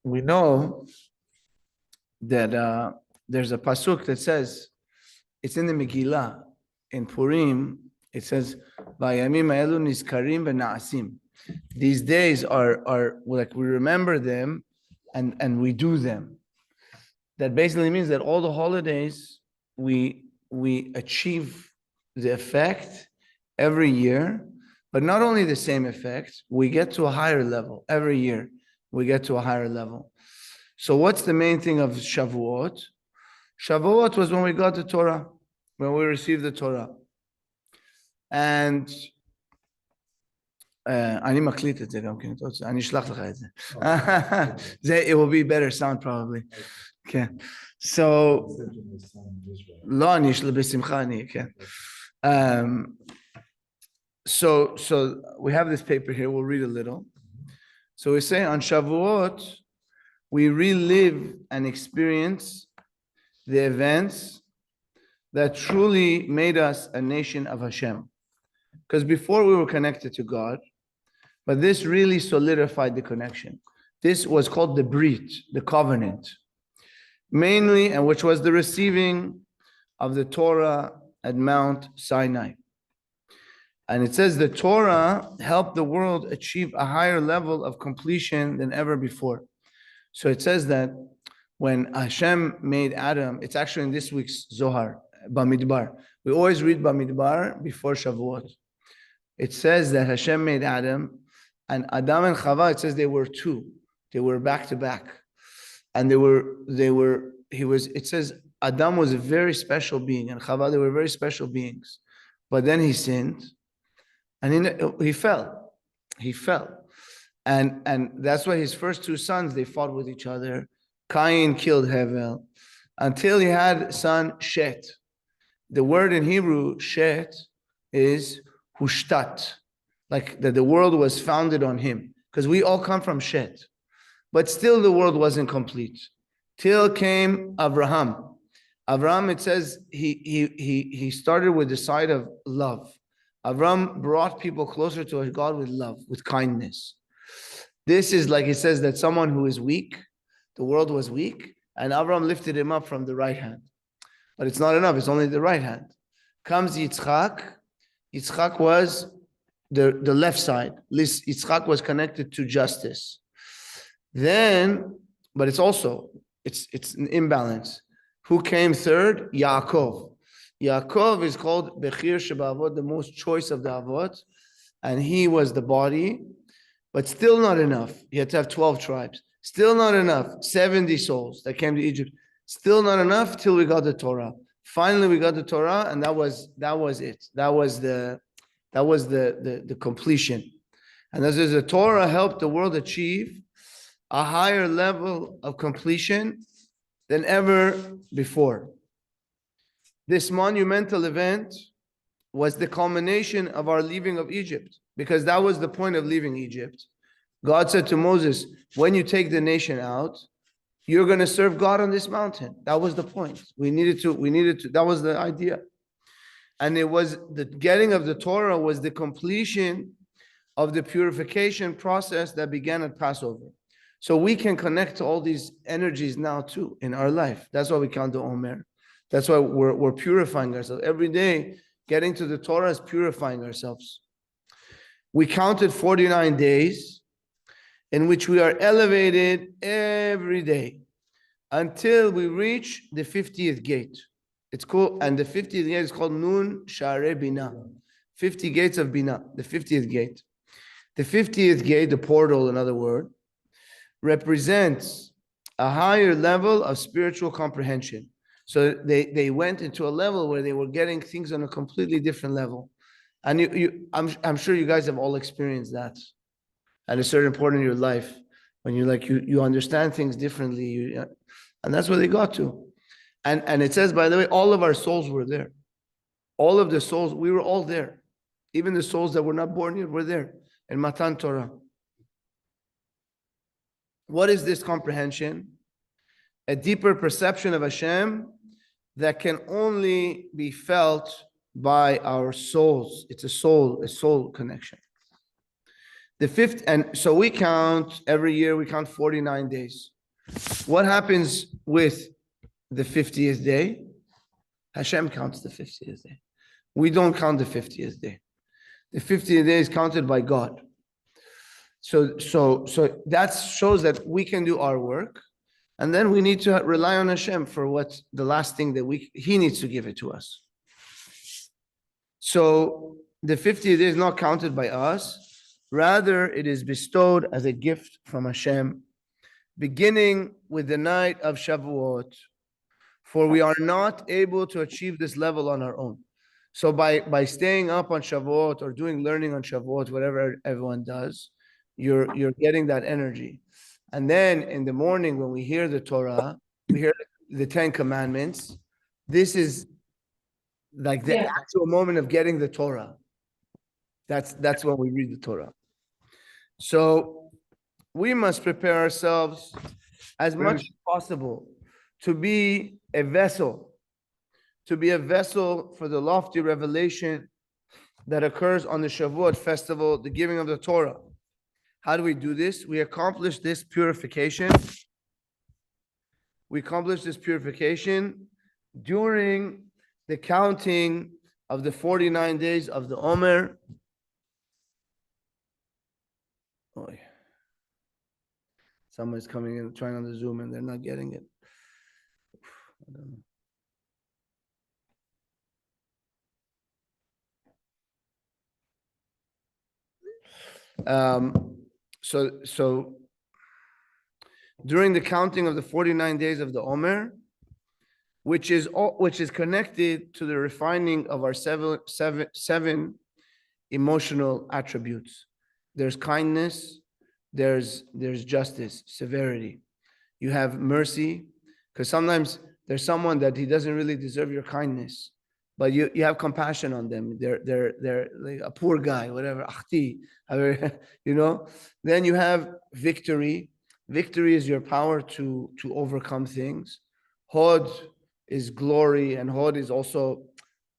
we know that there's a pasuk that says, it's in the Megillah, in Purim, it says, "Vayamim ha'elu nizkarim v'na'asim." These days are like we remember them and we do them. That basically means that all the holidays we achieve the effect every year, but not only the same effect, we get to a higher level every year. We get to a higher level. So what's the main thing of Shavuot? Shavuot was when we got the Torah, when we received the Torah. And אני מקליט את זה גם כן, אני אשלח לך את זה. It will be better sound probably. כן. So, לא, אני אשלח בשמחה, כן. So we have this paper here, we'll read a little. So we say on Shavuot, we relive and experience the events that truly made us a nation of Hashem. Because before we were connected to God, but this really solidified the connection. This was called the Brit, the covenant. Mainly, and which was the receiving of the Torah at Mount Sinai. And it says the Torah helped the world achieve a higher level of completion than ever before. So it says that when Hashem made Adam, it's actually in this week's Zohar, Bamidbar. We always read Bamidbar before Shavuot. It says that Hashem made Adam, and Adam and Chava, it says they were two. They were back to back. And it says Adam was a very special being, and Chava, they were very special beings. But then he sinned, and he fell. He fell. And that's why his first two sons, they fought with each other. Cain killed Hevel, until he had son Shet. The word in Hebrew, Shet, is Hushtat, like that the world was founded on him, because we all come from Shet. But still the world wasn't complete. Till came Abraham. Abraham, it says, he started with the side of love. Abraham brought people closer to God with love, with kindness. This is like it says that someone who is weak, the world was weak, and Abraham lifted him up from the right hand. But it's not enough, it's only the right hand. Comes Yitzchak. Yitzchak was the left side. Yitzchak was connected to justice. Then, but it's an imbalance. Who came third? Yaakov. Yaakov is called Bechir Sheba'avot, the most choice of the Avot, and he was the body, but still not enough. You had to have 12 tribes. Still not enough. 70 souls that came to Egypt. Still not enough till we got the Torah. Finally, we got the Torah, and that was it. That was the completion. And as the Torah helped the world achieve a higher level of completion than ever before. This monumental event was the culmination of our leaving of Egypt, because that was the point of leaving Egypt. God said to Moses, when you take the nation out, you're going to serve God on this mountain. That was the point. We needed to, that was the idea. And it was the getting of the Torah was the completion of the purification process that began at Passover. So we can connect to all these energies now too in our life. That's why we count the Omer. That's why we're purifying ourselves. Every day, getting to the Torah is purifying ourselves. We counted 49 days in which we are elevated every day until we reach the 50th gate. It's called, and the 50th gate is called Nun Sha'arei Bina. 50 gates of Bina, the 50th gate. The 50th gate, the portal, in other words, represents a higher level of spiritual comprehension. So they went into a level where they were getting things on a completely different level. And I'm sure you guys have all experienced that at a certain point in your life, when you understand things differently, and that's where they got to. And it says, by the way, all of our souls were there. All of the souls, we were all there. Even the souls that were not born yet were there in Matan Torah. What is this comprehension? A deeper perception of Hashem that can only be felt by our souls. It's a soul connection. The fifth, and so we count every year, we count 49 days. What happens with the 50th day? Hashem counts the 50th day. We don't count the 50th day. The 50th day is counted by God. So that shows that we can do our work, and then we need to rely on Hashem for what's the last thing that He needs to give it to us. So the 50th day is not counted by us. Rather, it is bestowed as a gift from Hashem, beginning with the night of Shavuot, for we are not able to achieve this level on our own. So by staying up on Shavuot or doing learning on Shavuot, whatever everyone does, you're getting that energy. And then in the morning when we hear the Torah, we hear the 10 Commandments. This is like the actual moment of getting the Torah. That's when we read the Torah. So we must prepare ourselves as much as possible to be a vessel for the lofty revelation that occurs on the Shavuot festival, the giving of the Torah. How do we do this? We accomplish this purification. We accomplish this purification during the counting of the 49 days of the Omer. Someone's coming in, trying on the Zoom, and they're not getting it. I don't know. So during the counting of the 49 days of the Omer, which is connected to the refining of our seven emotional attributes. There's kindness, there's justice, severity. You have mercy, because sometimes there's someone that he doesn't really deserve your kindness, but you have compassion on them. They're like a poor guy, whatever, akhti, you know. Then you have victory. Victory is your power to overcome things. Hod is glory, and Hod is also,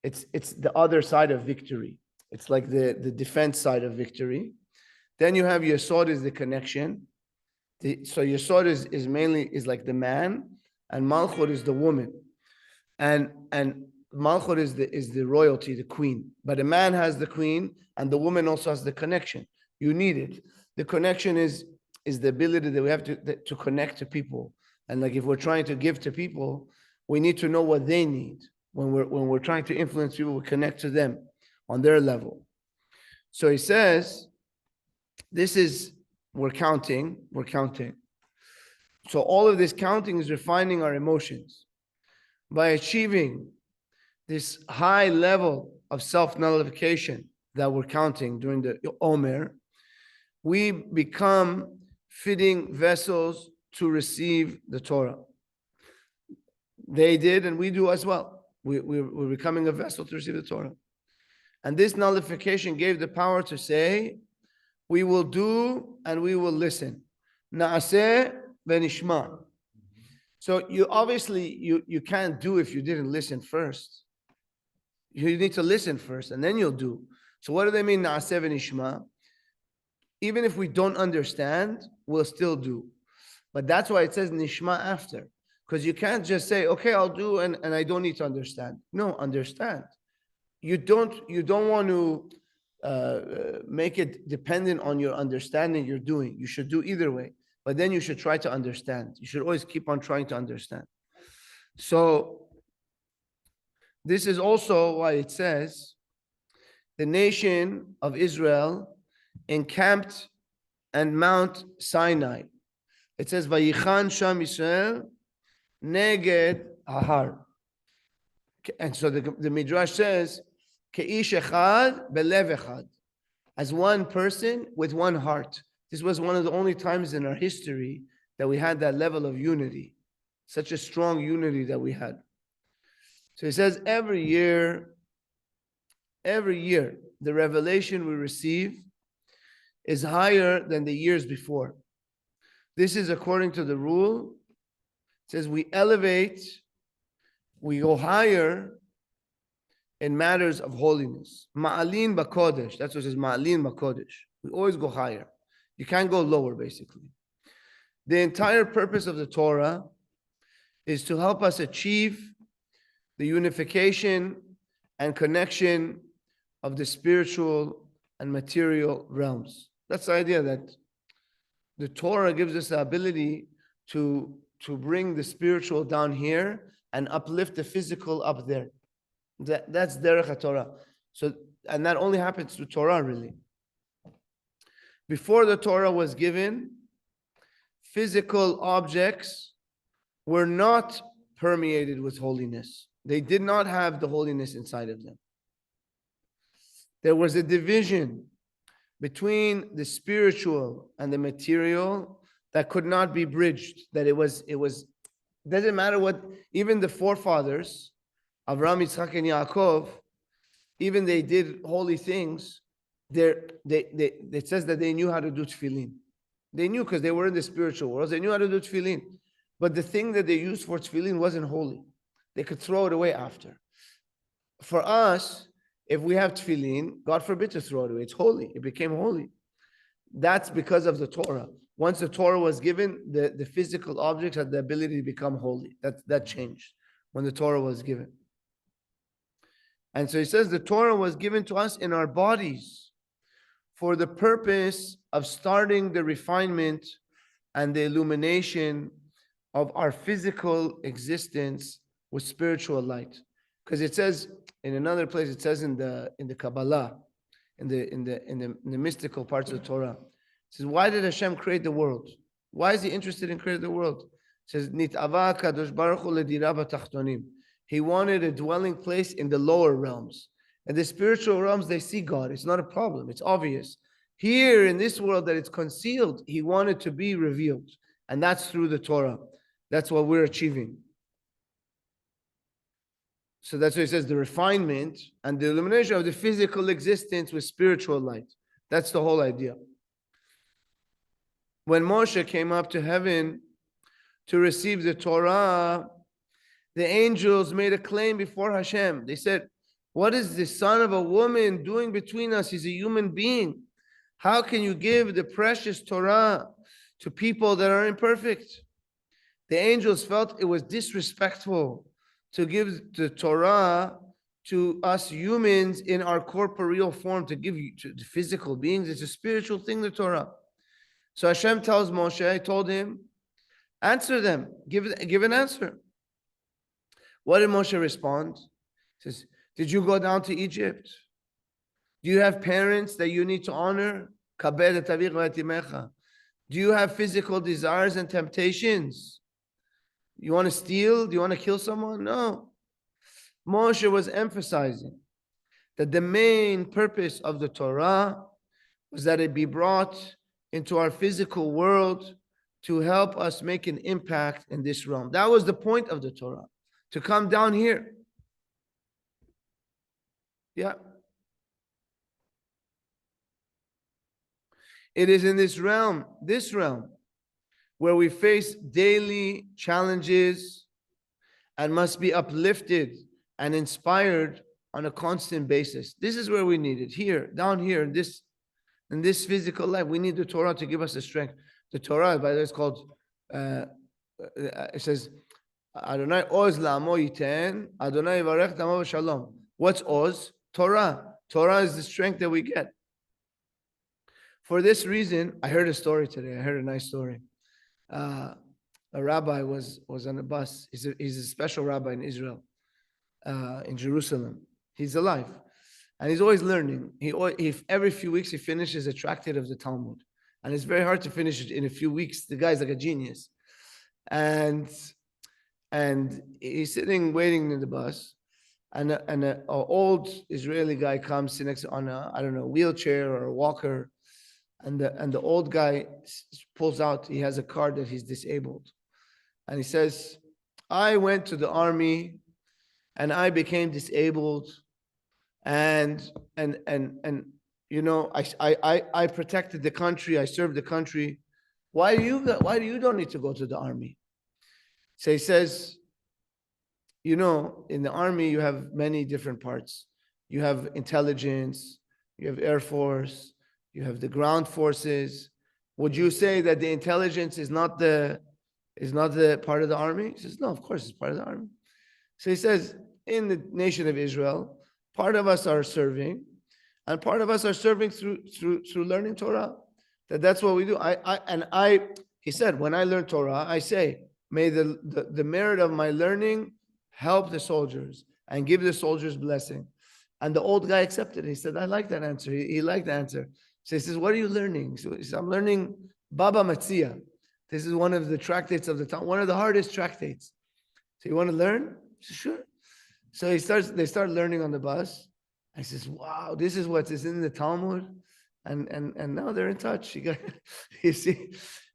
it's the other side of victory. It's like the defense side of victory. Then you have Yesod is the connection. So Yesod is mainly like the man, and Malchut is the woman. And Malchut is the royalty, the queen. But a man has the queen, and the woman also has the connection. You need it. The connection is the ability that we have to connect to people. And like if we're trying to give to people, we need to know what they need. When we're trying to influence people, we connect to them on their level. So he says, we're counting. So all of this counting is refining our emotions. By achieving this high level of self-nullification that we're counting during the Omer, we become fitting vessels to receive the Torah. They did, and we do as well. We're becoming a vessel to receive the Torah. And this nullification gave the power to say, we will do and we will listen. Na'aseh v'nishma. So you obviously, you can't do if you didn't listen first. You need to listen first, and then you'll do. So what do they mean, na'aseh v'nishma? Even if we don't understand, we'll still do. But that's why it says nishma after. Because you can't just say, okay, I'll do, and I don't need to understand. No, understand. You don't want to make it dependent on your understanding you're doing. You should do either way. But then you should try to understand. You should always keep on trying to understand. So this is also why it says, the nation of Israel encamped on Mount Sinai. It says, Vayichan Sham Yisrael Neged Ahar. And so the Midrash says, Ke'ish echad belev echad. As one person with one heart. This was one of the only times in our history that we had that level of unity. Such a strong unity that we had. So he says every year, the revelation we receive is higher than the years before. This is according to the rule. It says we elevate, we go higher in matters of holiness. Ma'alin b'kodesh. That's what it says, Ma'alin b'kodesh. We always go higher. You can't go lower, basically. The entire purpose of the Torah is to help us achieve the unification and connection of the spiritual and material realms. That's the idea, that the Torah gives us the ability to bring the spiritual down here and uplift the physical up there. That's Derech HaTorah. So, and that only happens through Torah, really. Before the Torah was given, physical objects were not permeated with holiness. They did not have the holiness inside of them. There was a division between the spiritual and the material that could not be bridged. That it was doesn't matter what, even the forefathers, Avraham, Yitzchak, and Yaakov, even they did holy things. It says that they knew how to do tefillin. They knew, because they were in the spiritual world. They knew how to do tefillin. But the thing that they used for tefillin wasn't holy. They could throw it away after. For us, if we have tefillin, God forbid to throw it away. It's holy. It became holy. That's because of the Torah. Once the Torah was given, the physical objects had the ability to become holy. That changed when the Torah was given. And so he says the Torah was given to us in our bodies for the purpose of starting the refinement and the illumination of our physical existence with spiritual light. Because it says in another place, it says in the Kabbalah, in the mystical parts of the Torah, it says, why did Hashem create the world? Why is he interested in creating the world? It says, Nit'ava kadosh baruch hu ledira b'tachtonim. He wanted a dwelling place in the lower realms. And the spiritual realms, they see God. It's not a problem. It's obvious. Here in this world that it's concealed, he wanted to be revealed. And that's through the Torah. That's what we're achieving. So that's what he says, the refinement and the illumination of the physical existence with spiritual light. That's the whole idea. When Moshe came up to heaven to receive the Torah, the angels made a claim before Hashem. They said, what is the son of a woman doing between us? He's a human being. How can you give the precious Torah to people that are imperfect? The angels felt it was disrespectful to give the Torah to us humans in our corporeal form, to give you to the physical beings. It's a spiritual thing, the Torah. So Hashem tells Moshe, he told him, answer them, give an answer. What did Moshe respond? He says, did you go down to Egypt? Do you have parents that you need to honor? Do you have physical desires and temptations? You want to steal? Do you want to kill someone? No. Moshe was emphasizing that the main purpose of the Torah was that it be brought into our physical world to help us make an impact in this realm. That was the point of the Torah, to come down here. Yeah. It is in this realm, where we face daily challenges and must be uplifted and inspired on a constant basis. This is where we need it, here, down here, in this physical life. We need the Torah to give us the strength. The Torah, by the way, is called, it says, Adonai oz la'amo yiten, Adonai yivarech damo v'shalom. What's oz? Torah. Torah is the strength that we get. For this reason, I heard a story today. I heard a nice story. A rabbi was on a bus. He's a special rabbi in Israel, in Jerusalem. He's alive, and he's always learning. Every few weeks he finishes a tractate of the Talmud, and it's very hard to finish it in a few weeks. The guy's like a genius, and he's sitting waiting in the bus, and an old Israeli guy comes, sitting next on a wheelchair or a walker. And the old guy pulls out, he has a card that he's disabled. And he says, I went to the army and I became disabled. And you know, I protected the country, I served the country. Why do you don't need to go to the army? So he says, you know, in the army you have many different parts. You have intelligence, you have Air Force, you have the ground forces. Would you say that the intelligence is not the part of the army? He says, no, of course it's part of the army. So he says, in the nation of Israel, part of us are serving, and part of us are serving through learning Torah. That's what we do. He said, when I learn Torah, I say, may the merit of my learning help the soldiers and give the soldiers blessing. And the old guy accepted it. He said, I like that answer. He liked the answer. So he says, what are you learning? So he says, I'm learning Baba Matzia. This is one of the tractates of the time, one of the hardest tractates. So you want to learn? He says, sure. So they start learning on the bus. I says, wow, this is what is in the Talmud. And now they're in touch. You see,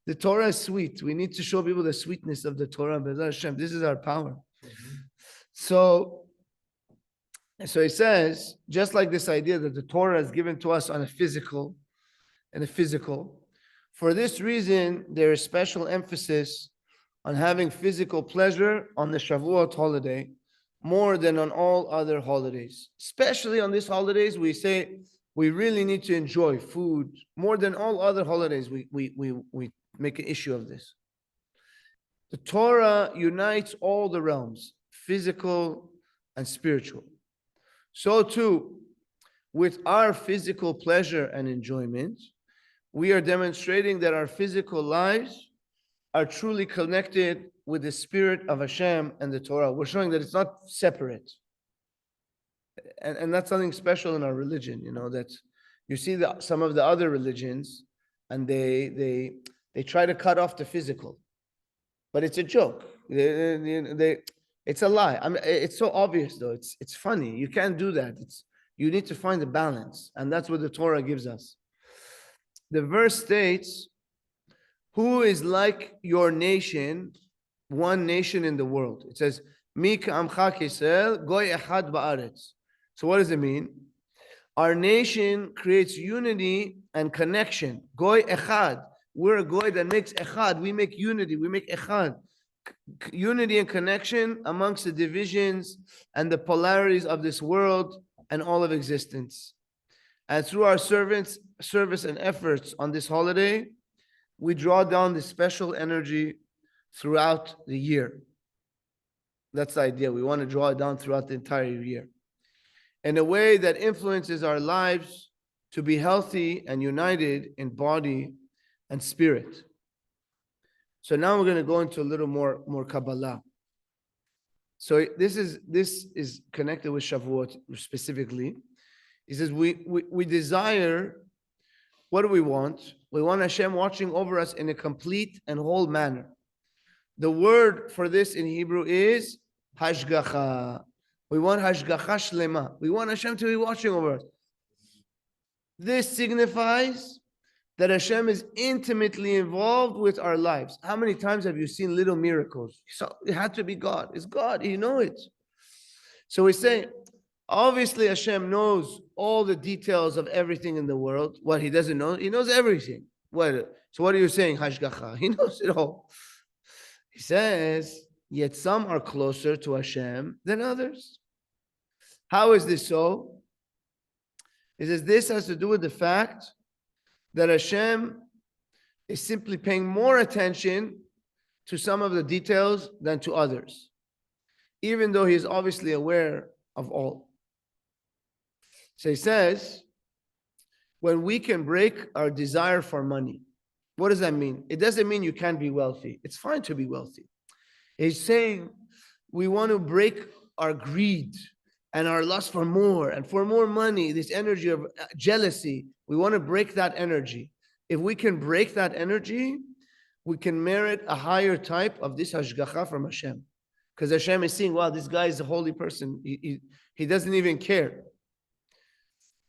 the Torah is sweet. We need to show people the sweetness of the Torah. This is our power. So he says, just like this idea that the Torah is given to us on a physical, for this reason, there is special emphasis on having physical pleasure on the Shavuot holiday more than on all other holidays. Especially on these holidays, we say we really need to enjoy food more than all other holidays. We make an issue of this. The Torah unites all the realms, physical and spiritual. So too, with our physical pleasure and enjoyment, we are demonstrating that our physical lives are truly connected with the spirit of Hashem and the Torah. We're showing that it's not separate. And that's something special in our religion, that you see some of the other religions, and they try to cut off the physical. But it's a joke. It's a lie. It's so obvious, though. It's funny. You can't do that. You need to find a balance, and that's what the Torah gives us. The verse states, "Who is like your nation, one nation in the world?" It says, "Mi ka'amcha Yisrael, goy echad ba'aretz." So what does it mean? Our nation creates unity and connection. Goy echad. We're a goy that makes echad. We make unity. We make echad. Unity and connection amongst the divisions and the polarities of this world and all of existence. And through our service and efforts on this holiday, we draw down this special energy throughout the year. That's the idea. We want to draw it down throughout the entire year in a way that influences our lives to be healthy and united in body and spirit. So now we're going to go into a little more Kabbalah. So this is connected with Shavuot specifically. He says we desire, what do we want? We want Hashem watching over us in a complete and whole manner. The word for this in Hebrew is hashgacha. We want hashgacha shlema. We want Hashem to be watching over us. This signifies that Hashem is intimately involved with our lives. How many times have you seen little miracles? So it had to be God. It's God. You know it. So we say, obviously Hashem knows all the details of everything in the world. What he doesn't know, he knows everything. So what are you saying, hashgacha? He knows it all. He says, yet some are closer to Hashem than others. How is this so? He says this has to do with the fact that Hashem is simply paying more attention to some of the details than to others, even though he is obviously aware of all. So he says, when we can break our desire for money, what does that mean? It doesn't mean you can't be wealthy. It's fine to be wealthy. He's saying we want to break our greed and our lust for more and for more money, this energy of jealousy. We want to break that energy. If we can break that energy, we can merit a higher type of this hashgacha from Hashem. Because Hashem is seeing, wow, this guy is a holy person. He doesn't even care.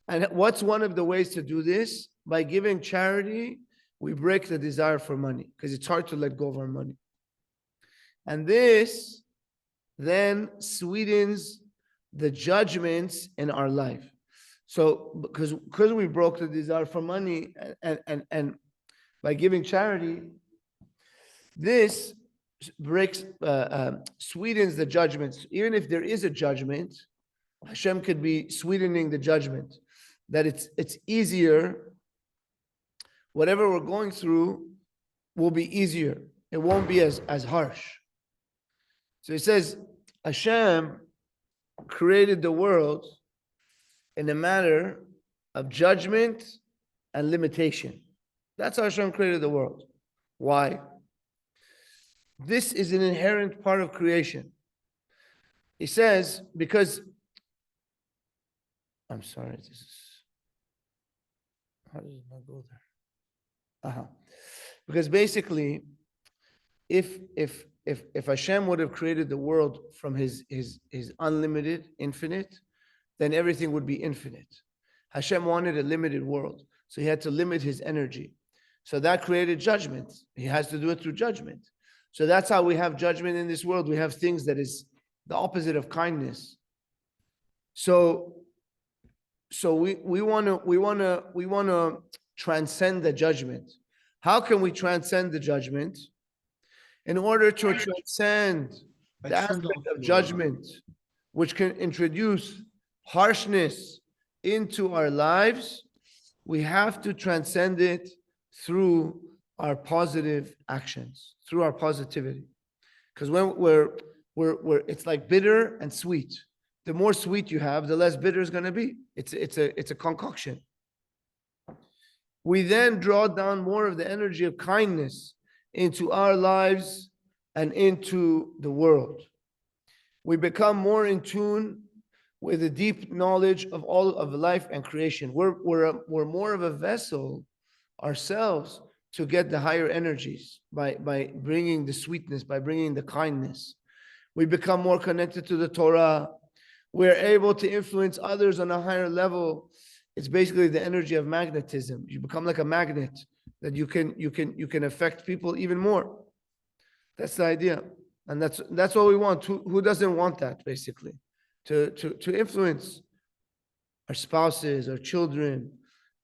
And what's one of the ways to do this? By giving charity, we break the desire for money, because it's hard to let go of our money. And this then sweetens the judgments in our life. So because we broke the desire for money and by giving charity, this sweetens the judgments. Even if there is a judgment, Hashem could be sweetening the judgment. That it's easier whatever we're going through will be easier. It won't be as harsh. So he says, Hashem created the world in a matter of judgment and limitation. That's how Hashem created the world. Why? This is an inherent part of creation. He says, because, I'm sorry, this is, how does it not go there? Because basically, if Hashem would have created the world from his unlimited, infinite, then everything would be infinite. Hashem wanted a limited world, so he had to limit his energy. So that created judgment. He has to do it through judgment. So that's how we have judgment in this world. We have things that is the opposite of kindness. So we want to transcend the judgment. How can we transcend the judgment? In order to transcend the aspect of judgment, which can introduce harshness into our lives, we have to transcend it through our positive actions, through our positivity. Because when we're it's like bitter and sweet. The more sweet you have, the less bitter is going to be. It's a concoction. We then draw down more of the energy of kindness into our lives and into the world. We become more in tune with a deep knowledge of all of life and creation. We're more of a vessel ourselves to get the higher energies by bringing the sweetness, by bringing the kindness. We become more connected to the Torah. We're able to influence others on a higher level. It's basically the energy of magnetism. You become like a magnet that you can affect people even more. That's the idea, and that's what we want. Who doesn't want that? Basically, to influence our spouses, our children.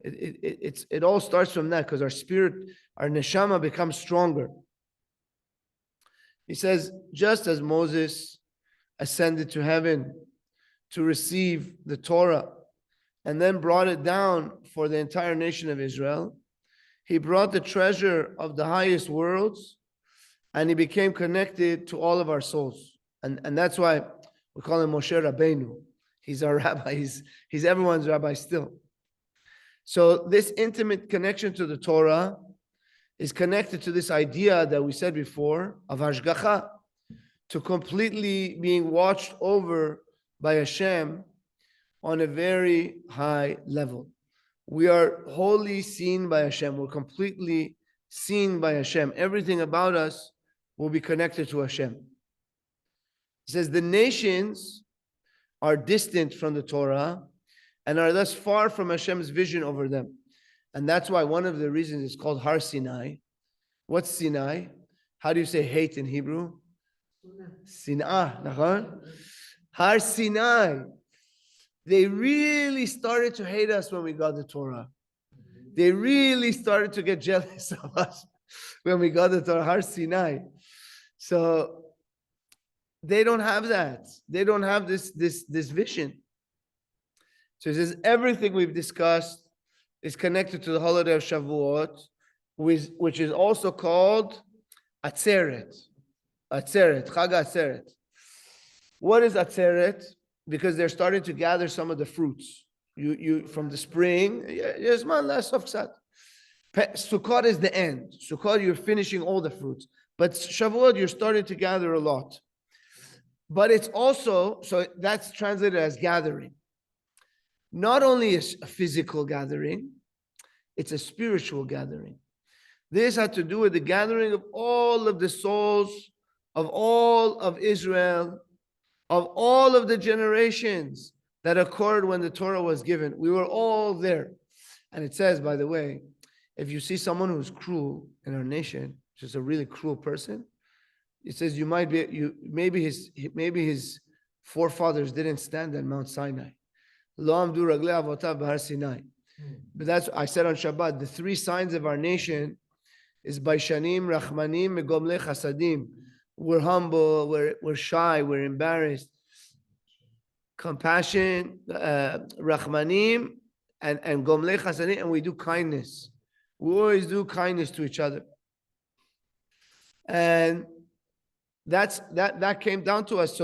It all starts from that, because our spirit, our neshama becomes stronger. He says, just as Moses ascended to heaven to receive the Torah and then brought it down for the entire nation of Israel, he brought the treasure of the highest worlds and he became connected to all of our souls. And that's why we call him Moshe Rabbeinu. He's our rabbi. He's everyone's rabbi still. So this intimate connection to the Torah is connected to this idea that we said before of hashgacha, to completely being watched over by Hashem on a very high level. We are wholly seen by Hashem. We're completely seen by Hashem. Everything about us will be connected to Hashem. He says the nations are distant from the Torah and are thus far from Hashem's vision over them. And that's why one of the reasons it's called Har Sinai. What's Sinai? How do you say hate in Hebrew? Sin'ah. Har Sinai. They really started to hate us when we got the Torah. They really started to get jealous of us when we got the Torah. Har Sinai. So they don't have that. They don't have this vision. So it says everything we've discussed is connected to the holiday of Shavuot, which is also called Atzeret. Atzeret, Chag Atzeret. What is Atzeret? Because they're starting to gather some of the fruits. You from the spring. Yes, man, last of Ksat. Sukkot is the end. Sukkot, you're finishing all the fruits. But Shavuot, you're starting to gather a lot. But it's also, so that's translated as gathering. Not only a physical gathering, it's a spiritual gathering. This had to do with the gathering of all of the souls of all of Israel, of all of the generations that occurred when the Torah was given. We were all there. And it says, by the way, if you see someone who's cruel in our nation, just a really cruel person, it says maybe his forefathers didn't stand at Mount Sinai. But that's, I said on Shabbat, the three signs of our nation is Baishanim, Rachmanim, Megomle Chasadim. We're humble, we're shy, we're embarrassed. Compassion, Rachmanim, and Gomle Chasadim, and we do kindness. We always do kindness to each other. And that came down to us.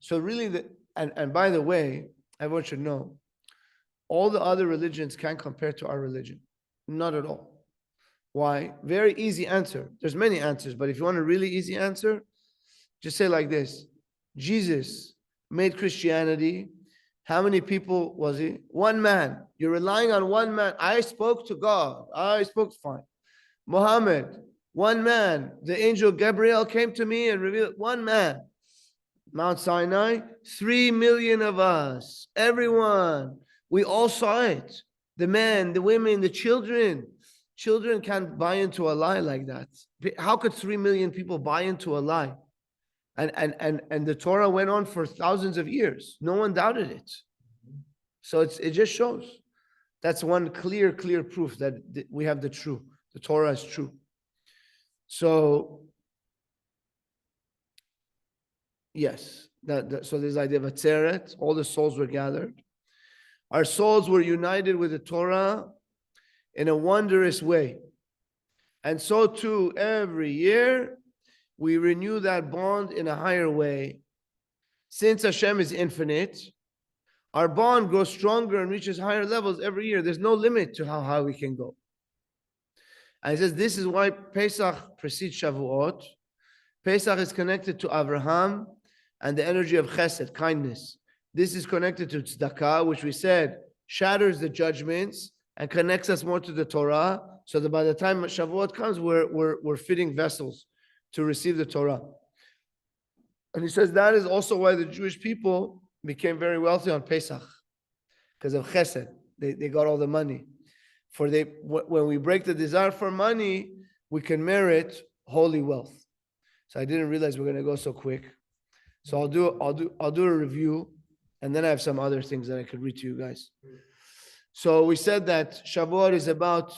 So really, and by the way, everyone should know, all the other religions can't compare to our religion. Not at all. Why? Very easy answer. There's many answers, but if you want a really easy answer, just say like this. Jesus made Christianity. How many people was he? One man. You're relying on one man. I spoke to God. I spoke fine. Muhammad, one man. The angel Gabriel came to me and revealed one man. Mount Sinai, 3 million of us. Everyone. We all saw it. The men, the women, the children. Children can't buy into a lie like that. How could 3 million people buy into a lie? And the Torah went on for thousands of years. No one doubted it. So it just shows. That's one clear proof that we have the true. The Torah is true. So yes, so this idea of Atzeret, all the souls were gathered. Our souls were united with the Torah in a wondrous way. And so too, every year, we renew that bond in a higher way. Since Hashem is infinite, our bond grows stronger and reaches higher levels every year. There's no limit to how high we can go. And he says, this is why Pesach precedes Shavuot. Pesach is connected to Abraham and the energy of chesed, kindness. This is connected to tzedakah, which we said shatters the judgments and connects us more to the Torah, so that by the time Shavuot comes, we're fitting vessels to receive the Torah. And he says that is also why the Jewish people became very wealthy on Pesach, because of chesed. They got all the money. When we break the desire for money, we can merit holy wealth. So I didn't realize we're going to go so quick. So I'll do a review, and then I have some other things that I could read to you guys. So we said that Shavuot is about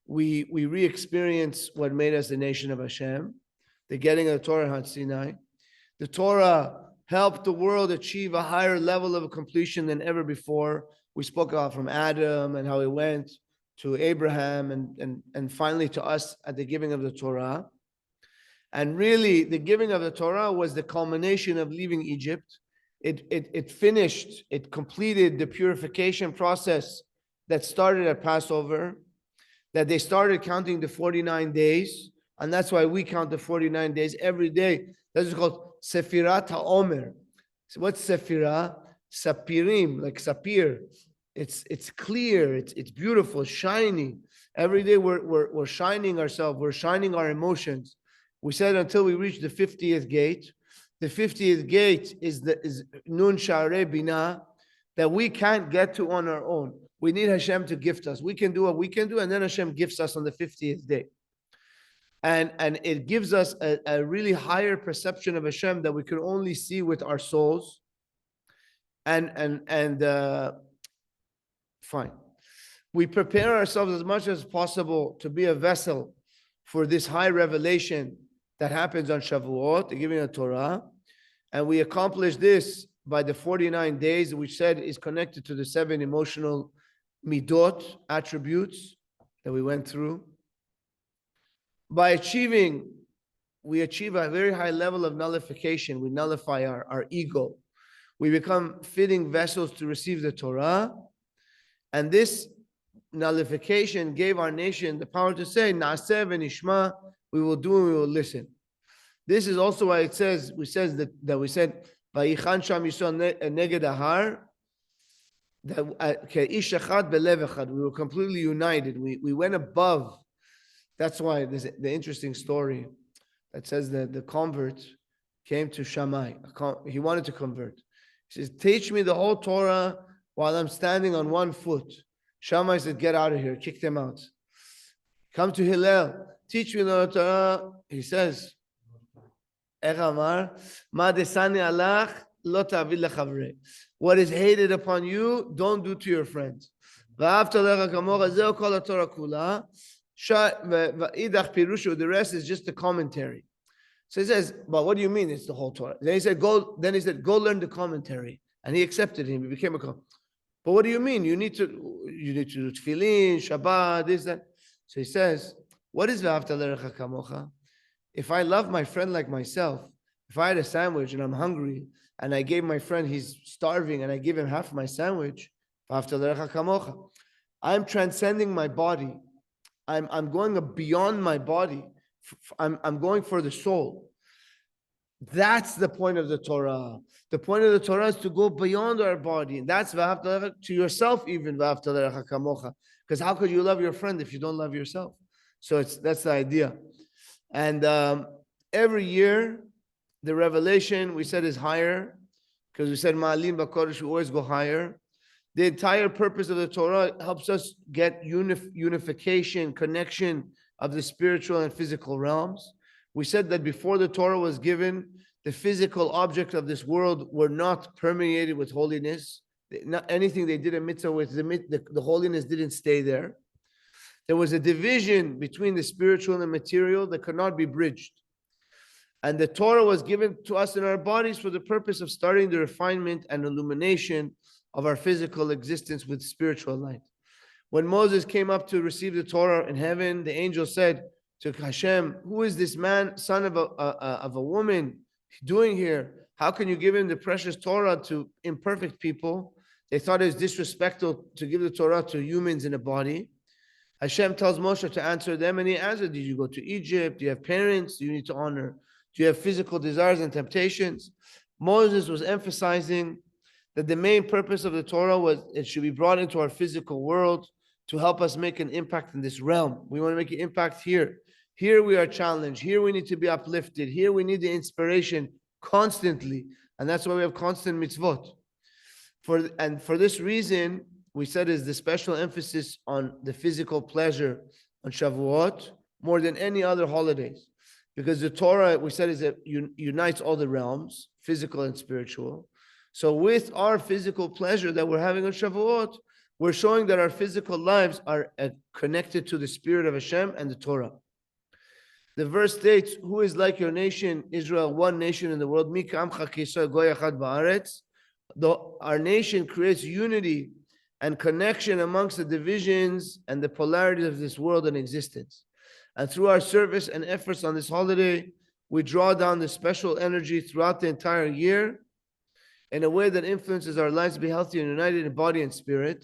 we re-experience what made us the nation of Hashem, the getting of the Torah on Sinai. The Torah helped the world achieve a higher level of completion than ever before. We spoke about from Adam and how it went to Abraham and finally to us at the giving of the Torah. And really, the giving of the Torah was the culmination of leaving Egypt. It completed the purification process that started at Passover, that they started counting the 49 days. And that's why we count the 49 days every day. That's called Sefirat HaOmer. So what's Sefirah? Sapirim, like sapir. It's clear, it's beautiful, shiny. Every day we're shining ourselves, we're shining our emotions. We said until we reach the 50th gate. The 50th gate is Nun Sha'arei Binah, that we can't get to on our own. We need Hashem to gift us. We can do what we can do, and then Hashem gifts us on the 50th day. And it gives us a really higher perception of Hashem that we could only see with our souls. Fine. We prepare ourselves as much as possible to be a vessel for this high revelation that happens on Shavuot, the giving of Torah. And we accomplish this by the 49 days, which said is connected to the 7 emotional midot, attributes that we went through. By we achieve a very high level of nullification. We nullify our ego. We become fitting vessels to receive the Torah. And this nullification gave our nation the power to say, Na'aseh v'nishma, we will do and we will listen. This is also why we said, Vayichan sham Yisrael neged ahar, that ke'ish echad belev echad, we were completely united. We went above. That's why there's the interesting story that says that the convert came to Shammai. He wanted to convert. He says, teach me the whole Torah while I'm standing on one foot. Shammai said, get out of here. Kick them out. Come to Hillel. Teach me the Torah. He says, what is hated upon you, don't do to your friends. The rest is just the commentary. So he says, but what do you mean it's the whole Torah? Then he said, go learn the commentary. And he accepted him. He became a But what do you mean? You need to do tefillin, Shabbat, this, that. So he says, what is V'ahavta l'recha kamocha? If I love my friend like myself, if I had a sandwich and I'm hungry, and I gave my friend, he's starving, and I give him half my sandwich, V'ahavta l'recha kamocha. I'm transcending my body. I'm going beyond my body. I'm going for the soul. That's the point of the Torah. The point of the Torah is to go beyond our body. And that's to yourself, even. Because how could you love your friend if you don't love yourself? So that's the idea. And every year, the revelation we said is higher, because we said Ma'alim B'Kodesh, we always go higher. The entire purpose of the Torah helps us get unification, connection of the spiritual and physical realms. We said that before the Torah was given, the physical object of this world were not permeated with holiness. Not anything they did a mitzvah with, the holiness didn't stay there. There was a division between the spiritual and the material that could not be bridged. And the Torah was given to us in our bodies for the purpose of starting the refinement and illumination of our physical existence with spiritual light. When Moses came up to receive the Torah in heaven, the angel said to Hashem, who is this man, son of a woman, doing here? How can you give him the precious Torah to imperfect people? They thought it was disrespectful to give the Torah to humans in a body. Hashem tells Moshe to answer them, and he answered, did you go to Egypt? Do you have parents you need to honor? Do you have physical desires and temptations? Moses was emphasizing that the main purpose of the Torah was it should be brought into our physical world to help us make an impact in this realm. We want to make an impact here. Here we are challenged. Here we need to be uplifted. Here we need the inspiration constantly. And that's why we have constant mitzvot. For this reason, we said is the special emphasis on the physical pleasure on Shavuot more than any other holidays. Because the Torah, we said, is that unites all the realms, physical and spiritual. So with our physical pleasure that we're having on Shavuot, we're showing that our physical lives are connected to the spirit of Hashem and the Torah. The verse states, who is like your nation, Israel, one nation in the world? Our nation creates unity and connection amongst the divisions and the polarities of this world and existence. And through our service and efforts on this holiday, we draw down the special energy throughout the entire year in a way that influences our lives to be healthy and united in body and spirit.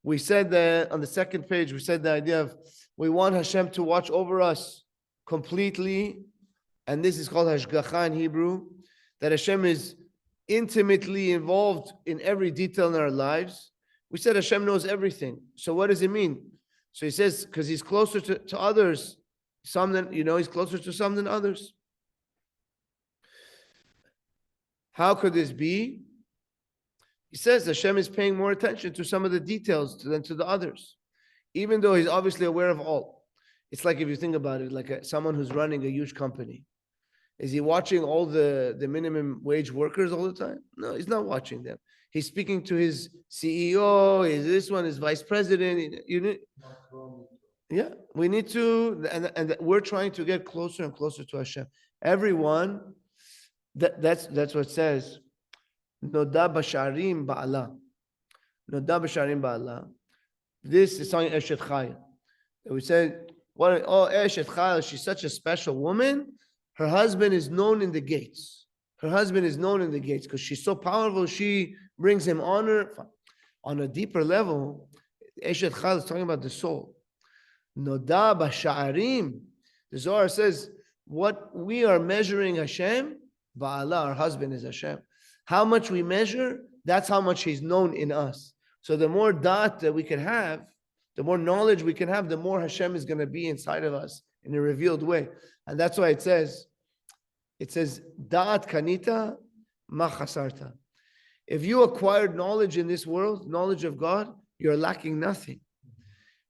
We said that on the second page, we said the idea of we want Hashem to watch over us completely, and this is called Hashgacha in Hebrew, that Hashem is intimately involved in every detail in our lives. We said Hashem knows everything. So what does it mean? So he says, because he's closer to others, some than, he's closer to some than others. How could this be? He says Hashem is paying more attention to some of the details than to the others, even though he's obviously aware of all. It's like if you think about it, like someone who's running a huge company. Is he watching all the minimum wage workers all the time? No, he's not watching them. He's speaking to his CEO, this one is vice president. Yeah, we need to, and we're trying to get closer and closer to Hashem. Everyone, that's what it says. Noda b'sharim ba'ala. Noda b'sharim ba'ala. This is something Eshet Chayil. We said, Eshet Chayil, she's such a special woman. Her husband is known in the gates. Her husband is known in the gates because she's so powerful. She brings him honor. On a deeper level, Eshet Chayil is talking about the soul. Noda b'sha'arim. The Zohar says, what we are measuring Hashem, Ba'ala, our husband is Hashem. How much we measure, that's how much he's known in us. So the more da'at that we can have, the more knowledge we can have, the more Hashem is going to be inside of us in a revealed way. And that's why it says, da'at kanita ma chasarta. If you acquired knowledge in this world, knowledge of God, you're lacking nothing.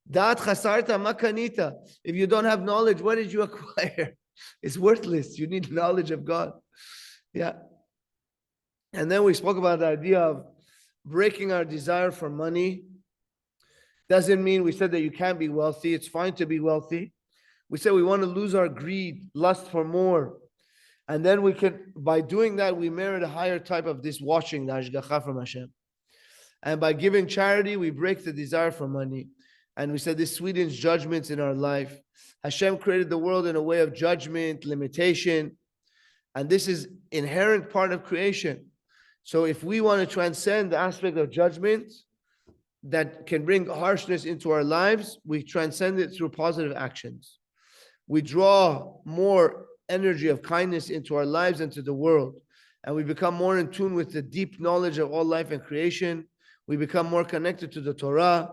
Da'at chasarta ma kanita. If you don't have knowledge, what did you acquire? It's worthless. You need knowledge of God. Yeah. And then we spoke about the idea of breaking our desire for money. Doesn't mean we said that you can't be wealthy. It's fine to be wealthy. We said we want to lose our greed, lust for more. And then we can, by doing that, we merit a higher type of this washing, the Hashgacha from Hashem. And by giving charity, we break the desire for money. And we said this sweetens judgments in our life. Hashem created the world in a way of judgment, limitation, and this is inherent part of creation. So if we want to transcend the aspect of judgment that can bring harshness into our lives, we transcend it through positive actions. We draw more energy of kindness into our lives and to the world. And we become more in tune with the deep knowledge of all life and creation. We become more connected to the Torah,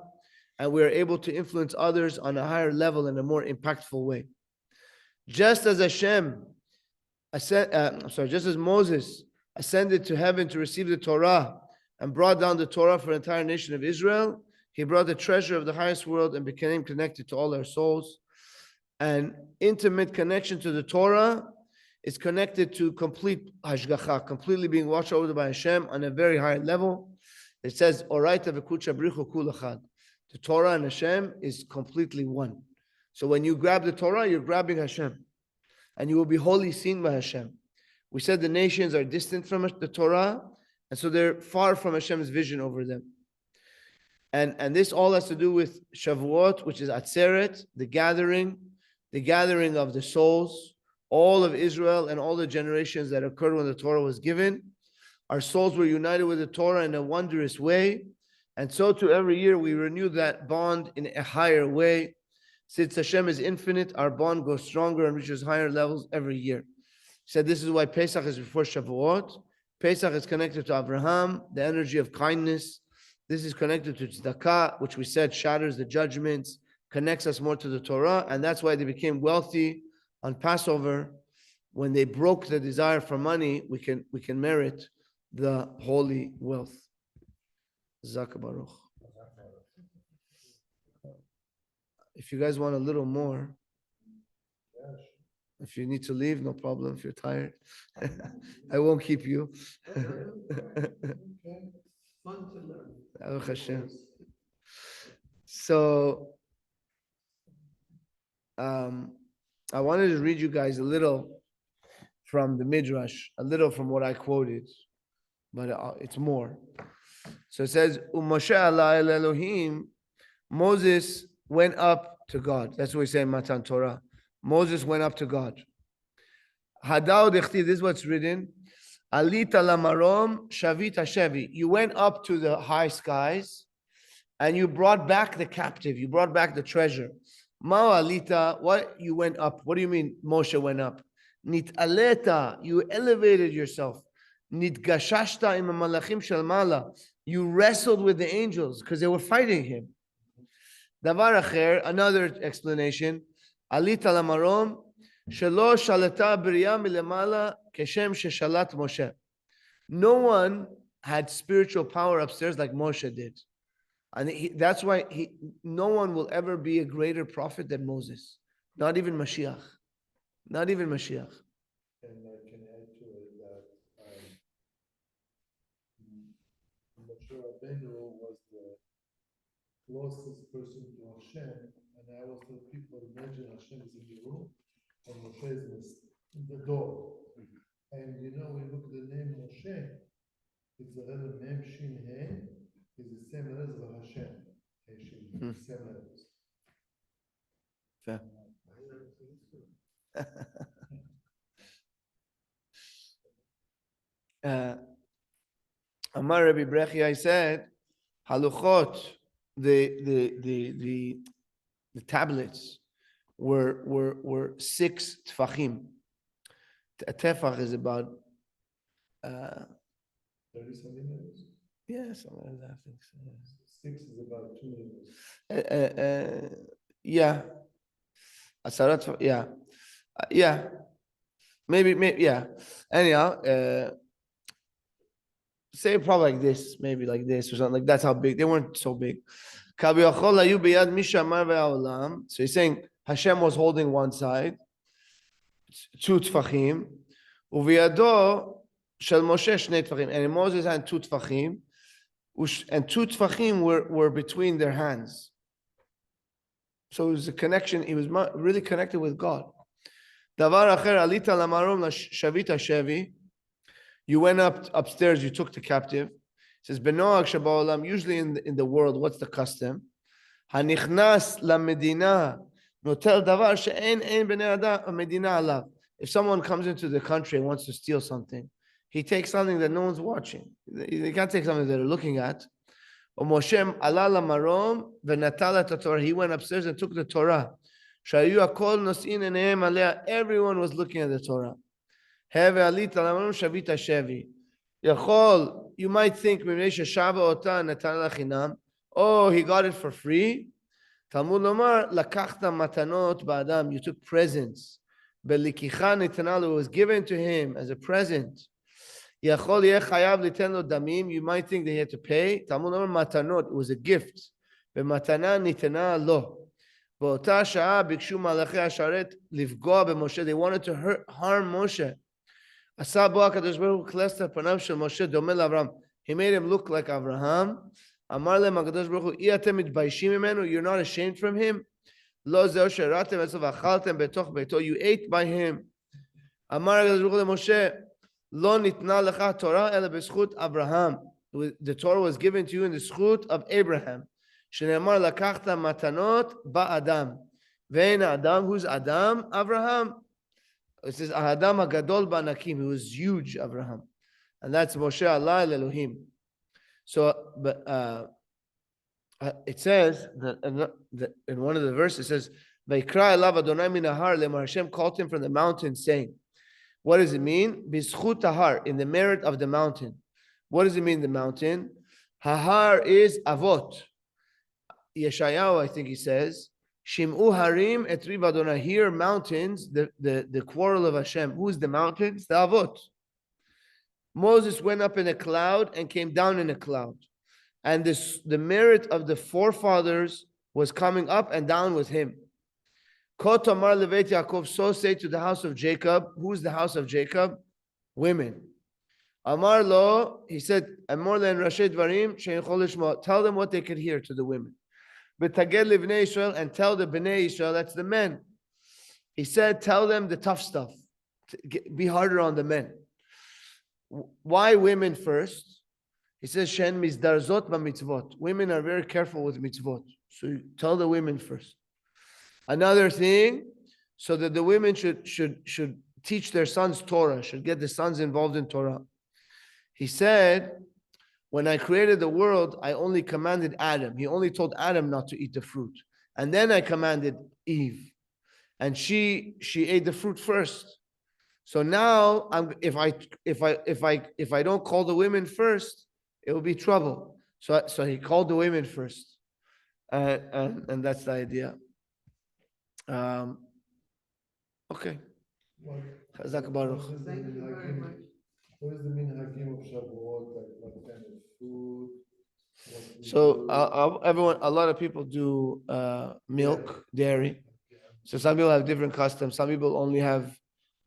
and we are able to influence others on a higher level in a more impactful way. Just as just as Moses ascended to heaven to receive the Torah and brought down the Torah for the entire nation of Israel, he brought the treasure of the highest world and became connected to all our souls. And intimate connection to the Torah is connected to complete hashgacha, completely being watched over by Hashem on a very high level. It says, "Oraita v'kucha brichu kul echad." The Torah and Hashem is completely one. So when you grab the Torah, you're grabbing Hashem, and you will be wholly seen by Hashem. We said the nations are distant from the Torah, and so they're far from Hashem's vision over them. And this all has to do with Shavuot, which is Atzeret, the gathering of the souls, all of Israel and all the generations that occurred when the Torah was given. Our souls were united with the Torah in a wondrous way. And so too every year we renew that bond in a higher way. Since Hashem is infinite, our bond goes stronger and reaches higher levels every year. He said this is why Pesach is before Shavuot. Pesach is connected to Abraham, the energy of kindness. This is connected to tzedakah, which we said shatters the judgments, connects us more to the Torah, and that's why they became wealthy on Passover. When they broke the desire for money, we can merit the holy wealth. Zaka Baruch. If you guys want a little more, if you need to leave, no problem. If you're tired, I won't keep you. Fun to learn. Baruch Hashem. So, I wanted to read you guys a little from the Midrash, a little from what I quoted, but it's more. So it says, Moshe ala el Elohim, Moses went up to God. That's what we say in Matan Torah. Moses went up to God. Hadao dechti, this is what's written. Alita lamarom shavit hashevi. You went up to the high skies and you brought back the captive. You brought back the treasure. Ma alita, what you went up? What do you mean Moshe went up? Nit aleta, you elevated yourself. Nit gashashta im malachim shel mala. You wrestled with the angels because they were fighting him. Davar acher, another explanation. Alita lamarom shelo shalata b'riya milemala keshem sheshalat Moshe. No one had spiritual power upstairs like Moshe did. And that's why no one will ever be a greater prophet than Moses. Not even Mashiach. Not even Mashiach. And I can add to it that Moshe Rabbeinu was the closest person to Hashem, and I always tell people, imagine Hashem is in the room, and Moshe is in the door. And when you look at the name Moshe, it's the letter Mem Shin He, is the same letters as Hashem. Same letters. Fair. Amar Rabbi Brechi, I said, Haluchot, the tablets were 6 tfachim. A tefach is about 30 something letters? yeah, something like that. I think so. 6 is about 2 letters. Yeah. Asarat, yeah. Yeah. Maybe, yeah. Anyhow, say probably like this, maybe like this or something. Like that's how big. They weren't so big. So he's saying Hashem was holding one side, 2 tfachim, uviyado shel Moshe shnei tfachim, and Moses had 2 tfachim, and 2 tfachim were between their hands. So it was a connection. He was really connected with God. Davar acher alita lamarom shavit hashevi. You went upstairs. You took the captive. It says benoag shabaolam. Usually in the world, what's the custom? הנכנס למדינה נוטל דבר שאין בני אדם המדינה עליו. If someone comes into the country and wants to steal something, he takes something that no one's watching. He can't take something that they're looking at. ומשה עלה למרום ונטל את התורה. He went upstairs and took the Torah. שהיו הכל נושאים עיניהם עליה. Everyone was looking at the Torah. ועלית למרום שבית השבי. you might think מפני ששבה אותה נתן לה חינם. Oh, he got it for free. תלמוד לומר, לקחת מתנות באדם. You took presents. בלקיחה ניתנה לו, was given to him as a present. יכול יהיה חייב ליתן לו דמים. You might think they had to pay. תלמוד לומר, מתנות, it was a gift. ומתנה ניתנה לו. באותה שעה ביקשו מלאכי השרת לפגוע במשה. They wanted to harm Moshe. עשה בו הקדוש ברוך הוא קלסת על פניו של משה דומה לאברהם. He made him look like Abraham. אמר להם הקדוש ברוך הוא, אי אתם מתביישים ממנו? You're not ashamed from him? לא זהו שראיתם אצלו ואכלתם בתוך ביתו. You ate by him. אמר הקדוש ברוך הוא למשה, לא ניתנה לך תורה אלא בזכות אברהם. The Torah was given to you in the זכות of Abraham. שנאמר לקחת מתנות באדם. ואין האדם, who's אדם? אברהם. It says, האדם הגדול בענקים. He was huge, Abraham. And that's Moshe Allah el Elohim. So, it says that in one of the verses, it says, Vayikra elav Adonai min hahar lemar. Hashem called him from the mountain, saying, what does it mean? B'zchut hahar, in the merit of the mountain. What does it mean, the mountain? Hahar is avot. Yeshayahu, I think he says, Shim'u harim et riv Adonai. Here, mountains, the quarrel of Hashem. Who's the mountains? The avot. Moses went up in a cloud and came down in a cloud. And the merit of the forefathers was coming up and down with him. Kot amar levet Yaakov, so say to the house of Jacob. Who's the house of Jacob? Women. Amar lo, he said, Amor len Rashi Dvarim she'en chol lishma. Tell them what they could hear to the women. B'taged livnei Israel, and tell the bnei Israel, that's the men. He said, tell them the tough stuff. Be harder on the men. Why women first? He says, Shen mizdarzot b'mitzvot. Women are very careful with mitzvot. So you tell the women first. Another thing, so that the women should teach their sons Torah, should get the sons involved in Torah. He said, when I created the world, I only commanded Adam. He only told Adam not to eat the fruit. And then I commanded Eve. And she ate the fruit first. So now, if I don't call the women first, it will be trouble. So he called the women first, and that's the idea. Okay. Chazak Baruch. Thank you very much. What is the minhagim of Shavuot? Like what kind of food? So a lot of people do milk, dairy. So some people have different customs. Some people only have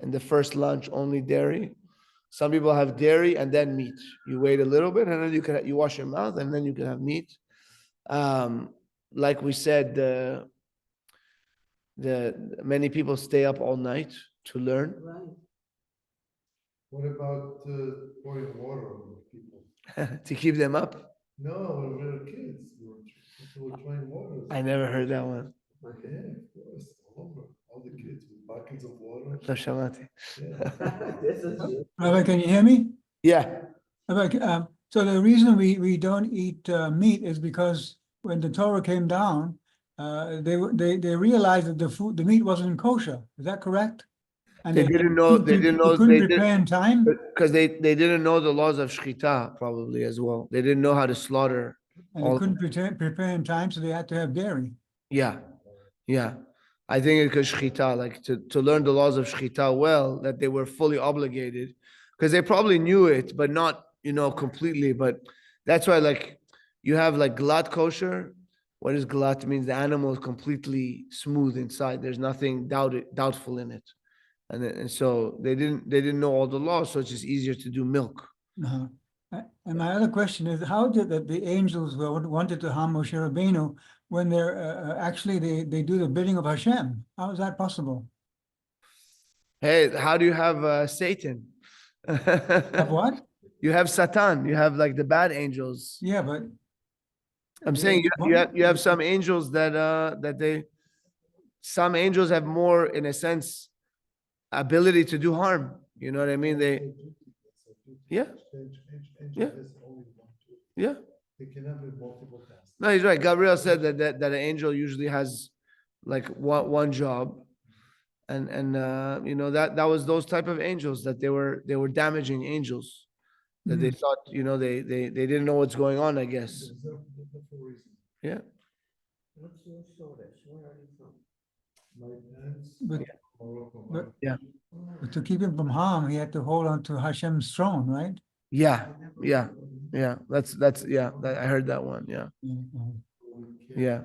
in the first lunch only dairy. Some people have dairy and then meat. You wait a little bit and then you wash your mouth and then you can have meat. Like we said, the many people stay up all night to learn. Right. What about pouring water on people? To keep them up. No, when we were kids, people were trying water. I never heard that one. Yeah, of course, all over. All the kids with buckets of water. לא שמעתי. Yeah. This is Rabbi, can you hear me? Yeah. Rabbi, so the reason we don't eat meat is because when the Torah came down, they realized that the meat wasn't kosher. Is that correct? And They didn't know. They didn't know. couldn't They prepare did in time. because they didn't know the laws of shchita probably as well. They didn't know how to slaughter. And they couldn't prepare in time, so they had to have dairy. Yeah, yeah. I think it's because shchita, like to learn the laws of shchita well, that they were fully obligated, because they probably knew it, but not completely. But that's why, like, you have like glat kosher. What is glat? It means the animal is completely smooth inside. There's nothing doubtful in it. And so they didn't know all the laws, so it's just easier to do milk. Uh-huh. And my other question is, how did the angels wanted to harm Moshe Rabbeinu when they're actually they do the bidding of Hashem? How is that possible? Hey, how do you have Satan? Of what? You have Satan. You have like the bad angels. Yeah, but I'm saying you have some angels that some angels have more, in a sense, ability to do harm. You know what I mean? Yeah. Yeah. Yeah. They can have multiple tasks. No, he's right. Gabriel said that an angel usually has like one job. And you know, that was those type of angels that they were damaging angels that they thought, you know, they didn't know what's going on, I guess. Yeah. What's your source? Where are you from? My parents, But- Morocco. but- Yeah. But to keep him from harm, he had to hold on to Hashem's throne, right? Yeah. Yeah. Yeah. That's yeah. I heard that one. Yeah. Mhm. We can't Yeah.